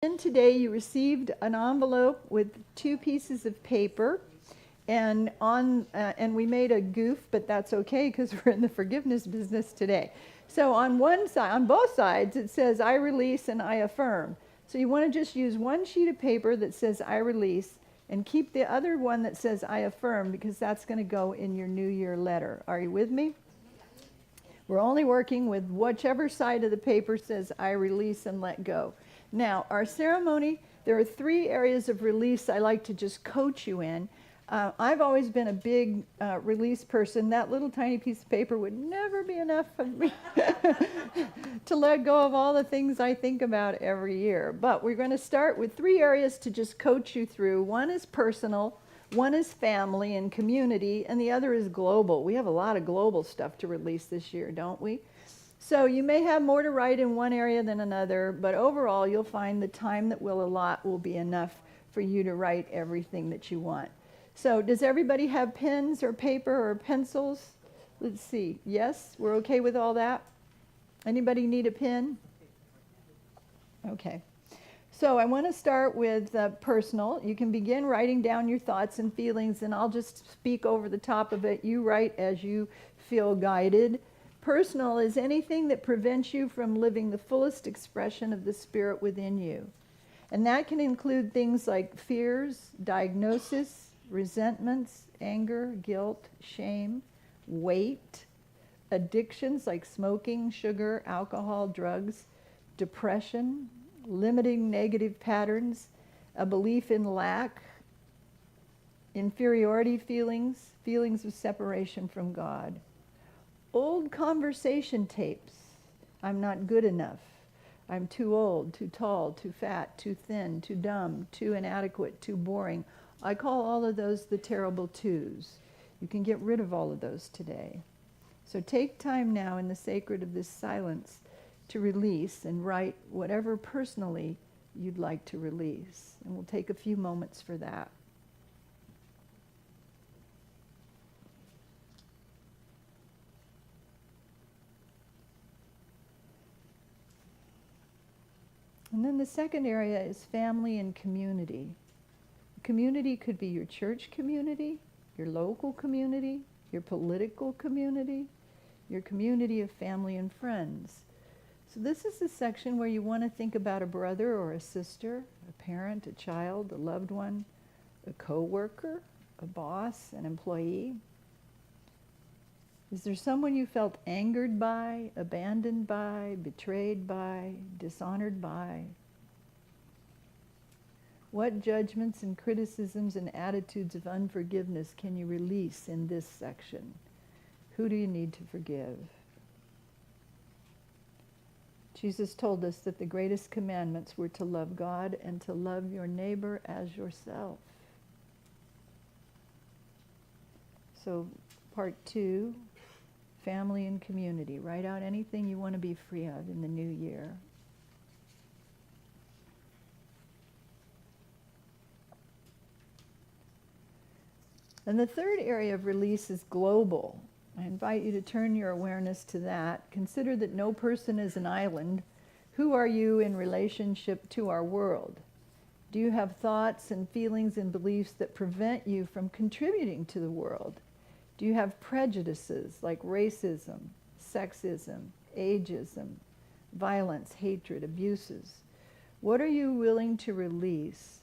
And today you received an envelope with 2 pieces of paper, and and we made a goof, but that's okay because we're in the forgiveness business today. So on one side, on both sides, it says I release and I affirm. So you want to just use one sheet of paper that says I release and keep the other one that says I affirm, because that's going to go in your New Year letter. Are you with me? We're only working with whichever side of the paper says I release and let go. Now, our ceremony, there are 3 areas of release I like to just coach you in. I've always been a big release person. That little tiny piece of paper would never be enough for me to let go of all the things I think about every year. But we're going to start with 3 areas to just coach you through. One is personal, one is family and community, and the other is global. We have a lot of global stuff to release this year, don't we? So you may have more to write in one area than another, but overall you'll find the time that we'll allot will be enough for you to write everything that you want. So does everybody have pens or paper or pencils? Let's see. Yes, we're okay with all that? Anybody need a pen? Okay. So I want to start with personal. You can begin writing down your thoughts and feelings, and I'll just speak over the top of it. You write as you feel guided. Personal is anything that prevents you from living the fullest expression of the Spirit within you. And that can include things like fears, diagnosis, resentments, anger, guilt, shame, weight, addictions like smoking, sugar, alcohol, drugs, depression, limiting negative patterns, a belief in lack, inferiority feelings, feelings of separation from God. Old conversation tapes. I'm not good enough. I'm too old, too tall, too fat, too thin, too dumb, too inadequate, too boring. I call all of those the terrible twos. You can get rid of all of those today. So take time now in the sacred of this silence to release and write whatever personally you'd like to release. And we'll take a few moments for that. And then the second area is family and community. Community could be your church community, your local community, your political community, your community of family and friends. So this is the section where you want to think about a brother or a sister, a parent, a child, a loved one, a coworker, a boss, an employee. Is there someone you felt angered by, abandoned by, betrayed by, dishonored by? What judgments and criticisms and attitudes of unforgiveness can you release in this section? Who do you need to forgive? Jesus told us that the greatest commandments were to love God and to love your neighbor as yourself. So part 2, family and community. Write out anything you want to be free of in the new year. And the third area of release is global. I invite you to turn your awareness to that. Consider that no person is an island. Who are you in relationship to our world? Do you have thoughts and feelings and beliefs that prevent you from contributing to the world? Do you have prejudices like racism, sexism, ageism, violence, hatred, abuses? What are you willing to release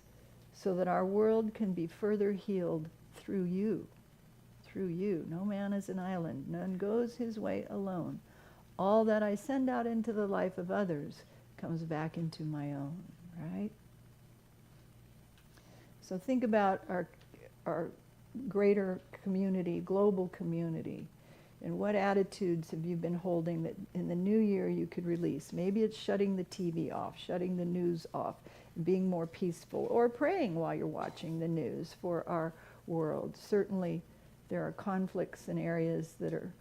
so that our world can be further healed through you? Through you. No man is an island. None goes his way alone. All that I send out into the life of others comes back into my own, right? So think about our greater community, global community, and what attitudes have you been holding that in the new year you could release? Maybe it's shutting the TV off, shutting the news off, being more peaceful, or praying while you're watching the news for our world. Certainly there are conflicts in areas that are,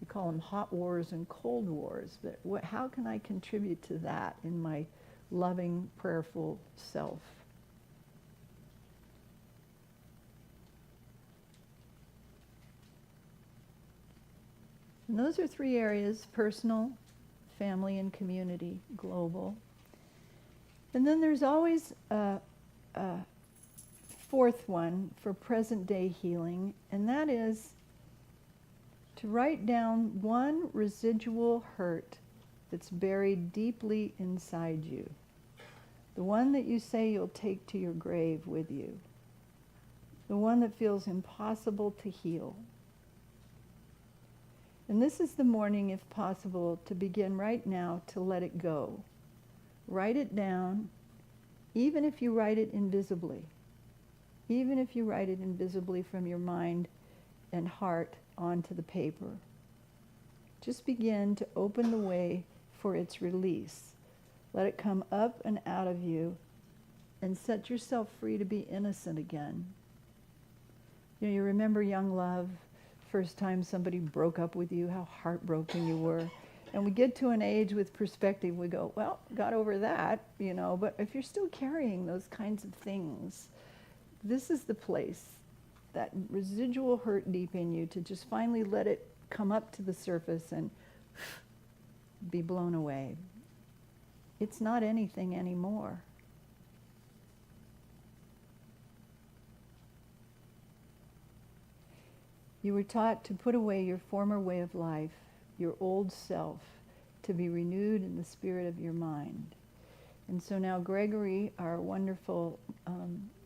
we call them hot wars and cold wars, but how can I contribute to that in my loving, prayerful self? And those are 3 areas: personal, family and community, global. And then there's always a fourth one for present day healing, and that is to write down one residual hurt that's buried deeply inside you. The one that you say you'll take to your grave with you. The one that feels impossible to heal. And this is the morning, if possible, to begin right now to let it go. Write it down, even if you write it invisibly. Even if you write it invisibly from your mind and heart onto the paper. Just begin to open the way for its release. Let it come up and out of you and set yourself free to be innocent again. You remember young love, first time somebody broke up with you, how heartbroken you were. And we get to an age with perspective, we go, well, got over that, but if you're still carrying those kinds of things, this is the place, that residual hurt deep in you, to just finally let it come up to the surface and be blown away. It's not anything anymore. You were taught to put away your former way of life, your old self, to be renewed in the spirit of your mind. And so now Gregory, our wonderful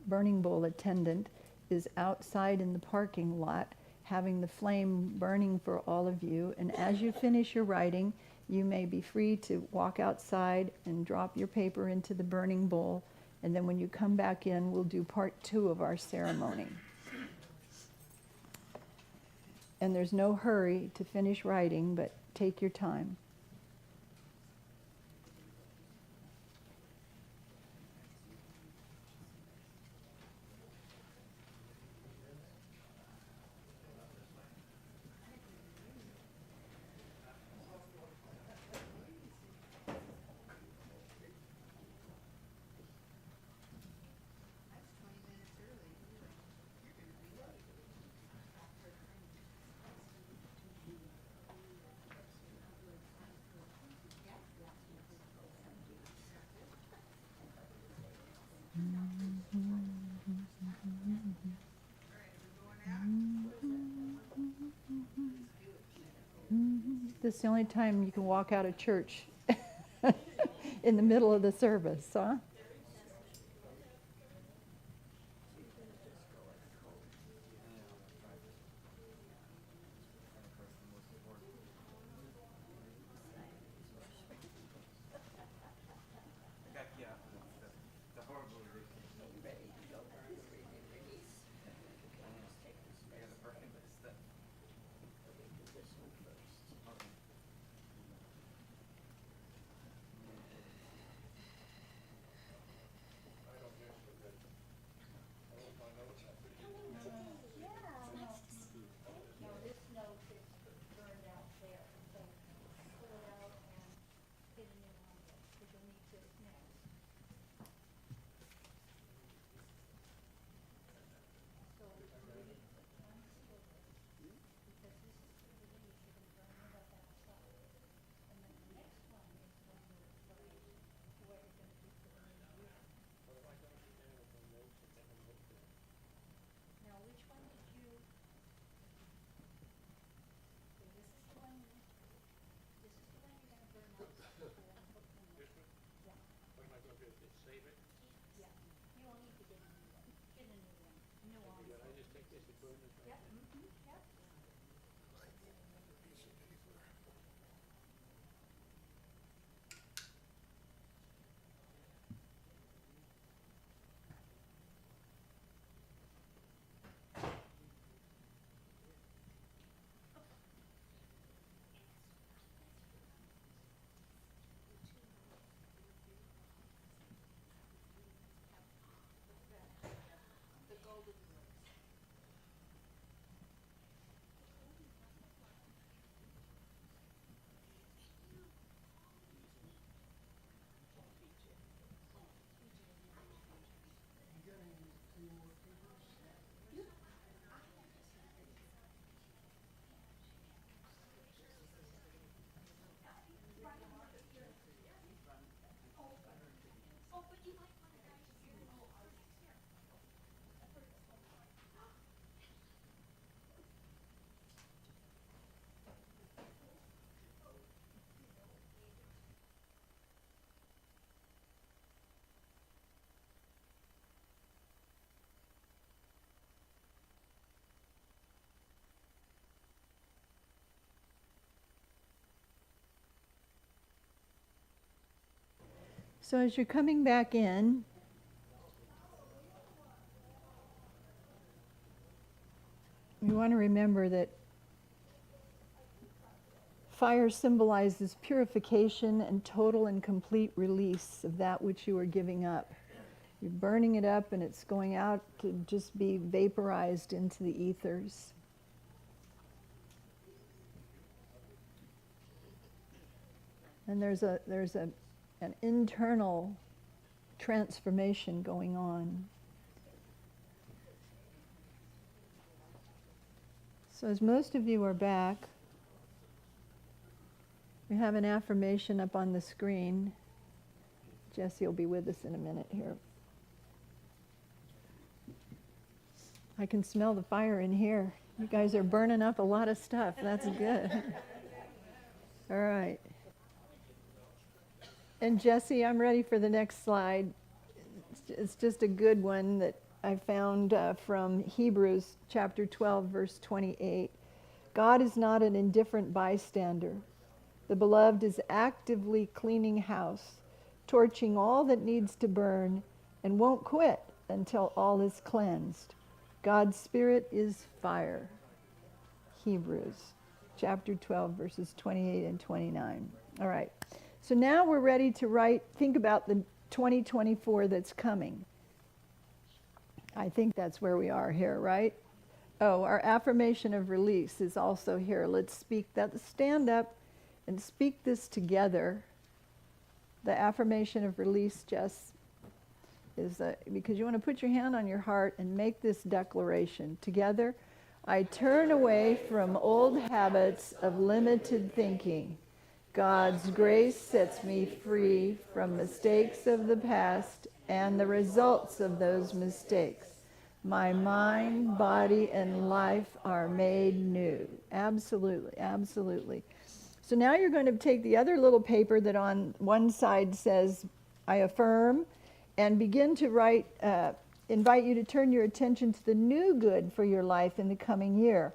burning bowl attendant, is outside in the parking lot having the flame burning for all of you. And as you finish your writing, you may be free to walk outside and drop your paper into the burning bowl. And then when you come back in, we'll do part 2 of our ceremony. And there's no hurry to finish writing, but take your time. This is the only time you can walk out of church in the middle of the service, huh? So as you're coming back in, you want to remember that fire symbolizes purification and total and complete release of that which you are giving up. You're burning it up and it's going out to just be vaporized into the ethers. And there's an internal transformation going on. So as most of you are back, we have an affirmation up on the screen. Jesse will be with us in a minute here. I can smell the fire in here. You guys are burning up a lot of stuff. That's good. All right. And Jesse, I'm ready for the next slide. It's just a good one that I found from Hebrews chapter 12, verse 28. God is not an indifferent bystander. The beloved is actively cleaning house, torching all that needs to burn, and won't quit until all is cleansed. God's Spirit is fire. Hebrews chapter 12, verses 28 and 29. All right. So now we're ready to think about the 2024 that's coming. I think that's where we are here, right? Oh, our affirmation of release is also here. Let's speak that. Stand up and speak this together. The affirmation of release, Jess, is because you want to put your hand on your heart and make this declaration. Together, I turn away from old habits of limited thinking. God's grace sets me free from mistakes of the past and the results of those mistakes. My mind, body, and life are made new. Absolutely, absolutely. So now you're going to take the other little paper that on one side says, I affirm, and begin to write, invite you to turn your attention to the new good for your life in the coming year.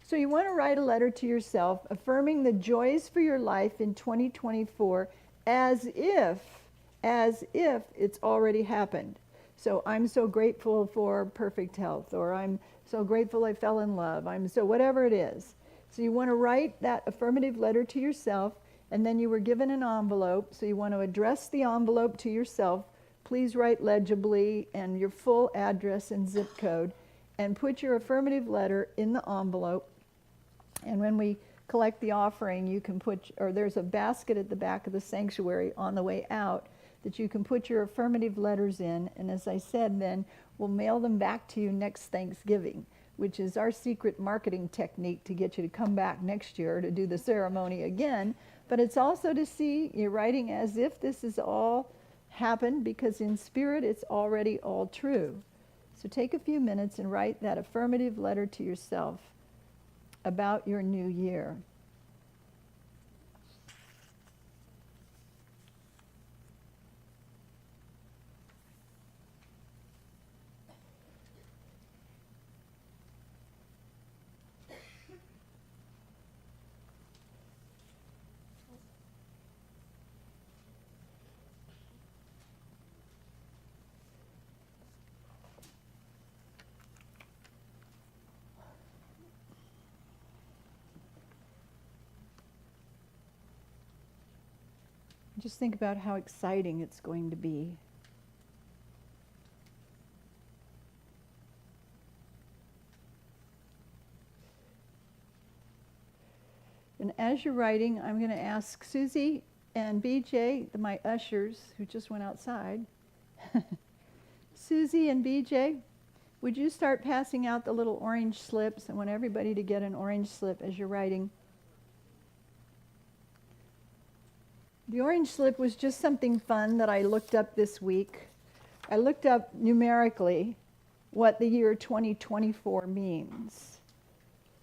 So you want to write a letter to yourself affirming the joys for your life in 2024 as if it's already happened. So I'm so grateful for perfect health, or I'm so grateful I fell in love. I'm so whatever it is. So you want to write that affirmative letter to yourself, and then you were given an envelope. So you want to address the envelope to yourself. Please write legibly and your full address and zip code, and put your affirmative letter in the envelope. And when we collect the offering, you can there's a basket at the back of the sanctuary on the way out that you can put your affirmative letters in. And as I said, then we'll mail them back to you next Thanksgiving, which is our secret marketing technique to get you to come back next year to do the ceremony again. But it's also to see you're writing as if this has all happened, because in spirit it's already all true. So take a few minutes and write that affirmative letter to yourself about your new year. Just think about how exciting it's going to be. And as you're writing, I'm going to ask Susie and BJ, my ushers, who just went outside. Susie and BJ, would you start passing out the little orange slips? I want everybody to get an orange slip as you're writing. The orange slip was just something fun that I looked up this week. I looked up numerically what the year 2024 means.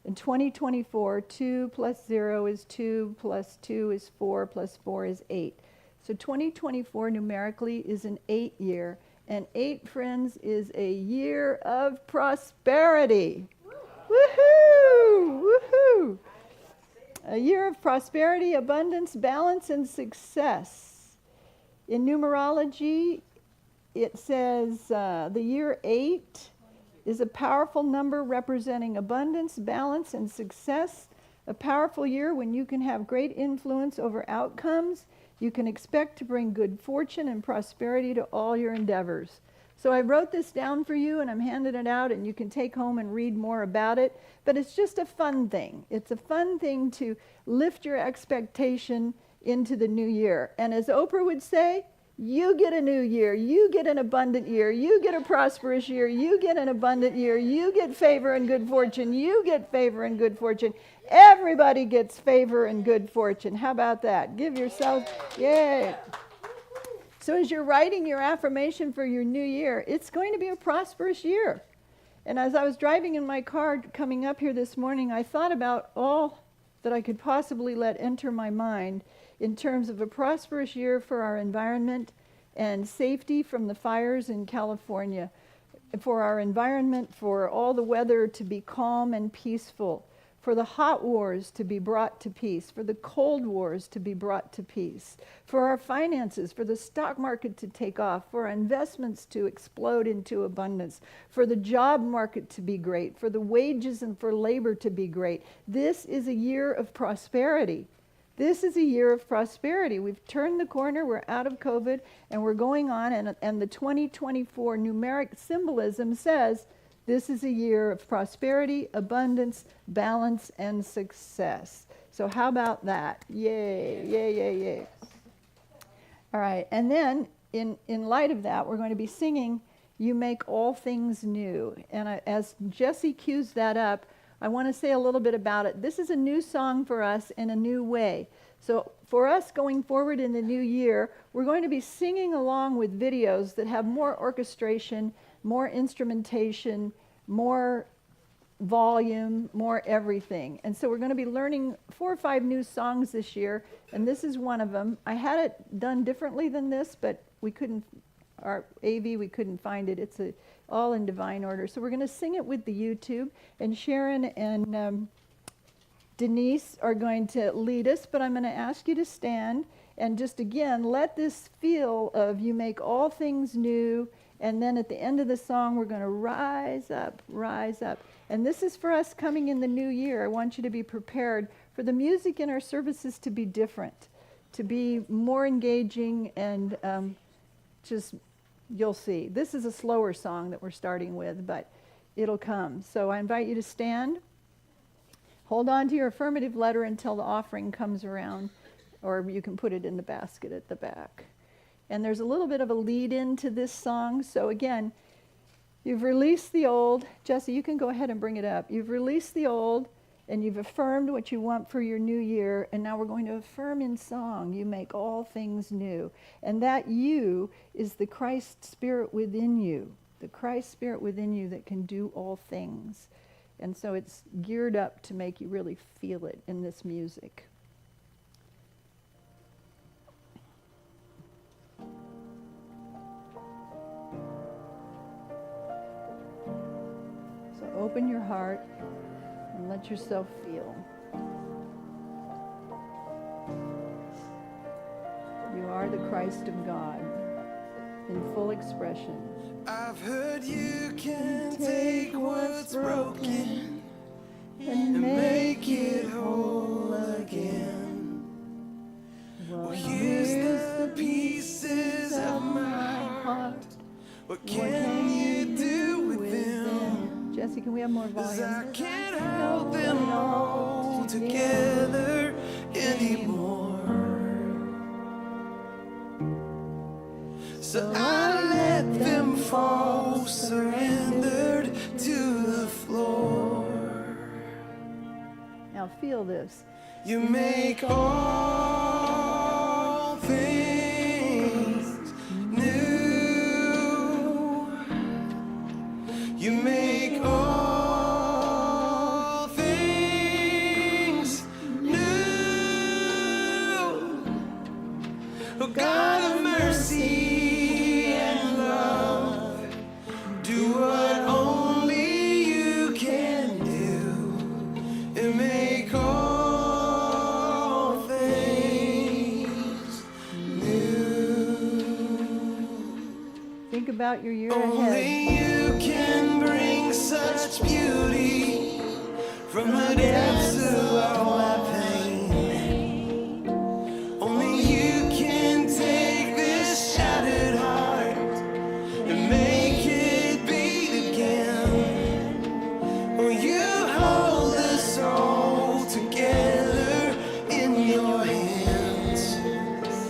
In 2024, 2 plus 0 is 2, plus 2 is 4, plus 4 is 8. So 2024 numerically is an 8 year. And 8, friends, is a year of prosperity. Woohoo! Woohoo! A year of prosperity, abundance, balance, and success. In numerology, it says the year 8 is a powerful number representing abundance, balance, and success. A powerful year when you can have great influence over outcomes. You can expect to bring good fortune and prosperity to all your endeavors. So I wrote this down for you, and I'm handing it out, and you can take home and read more about it. But it's just a fun thing. It's a fun thing to lift your expectation into the new year. And as Oprah would say, you get a new year, you get an abundant year, you get a prosperous year, you get an abundant year, you get favor and good fortune, you get favor and good fortune. Everybody gets favor and good fortune. How about that? Give yourself, yay. So as you're writing your affirmation for your new year, it's going to be a prosperous year. And as I was driving in my car coming up here this morning, I thought about all that I could possibly let enter my mind in terms of a prosperous year for our environment and safety from the fires in California, for our environment, for all the weather to be calm and peaceful, for the hot wars to be brought to peace, for the cold wars to be brought to peace, for our finances, for the stock market to take off, for our investments to explode into abundance, for the job market to be great, for the wages and for labor to be great. This is a year of prosperity. This is a year of prosperity. We've turned the corner, we're out of COVID, and we're going on, and the 2024 numeric symbolism says this is a year of prosperity, abundance, balance, and success. So how about that? Yay, yay, yay, yay. All right, and then in light of that, we're going to be singing You Make All Things New. And as Jesse cues that up, I want to say a little bit about it. This is a new song for us in a new way. So for us going forward in the new year, we're going to be singing along with videos that have more orchestration, more instrumentation, more volume, more everything. And so we're going to be learning 4 or 5 new songs this year, and this is one of them. I had it done differently than this, but we couldn't, our AV, we couldn't find it. It's all in divine order. So we're going to sing it with the YouTube, and Sharon and Denise are going to lead us, but I'm going to ask you to stand and just again let this feel of you make all things new, and then at the end of the song we're going to rise up, rise up. And this is for us coming in the new year. I want you to be prepared for the music in our services to be different, to be more engaging, and just you'll see. This is a slower song that we're starting with, but it'll come. So I invite you to stand. Hold on to your affirmative letter until the offering comes around, or you can put it in the basket at the back. And there's a little bit of a lead into this song. So again, you've released the old. Jesse, you can go ahead and bring it up. You've released the old, and you've affirmed what you want for your new year, and now we're going to affirm in song, you make all things new. And that you is the Christ Spirit within you, the Christ Spirit within you that can do all things. And so it's geared up to make you really feel it in this music. So open your heart and let yourself feel. You are the Christ of God in full expression. I've heard you can take what's broken and make it whole again. Well, here's the pieces of my heart. What can you do with them? Jesse, can we have more 'Cause volume? I can't hold them all together anymore. So I let them fall, surrendered to the floor. Now feel this. You make all things new. You make all things new. Oh, God of mercy and love, do what only you can do, and make all things new. think about your year ahead. Only you can bring such beauty from the depths of our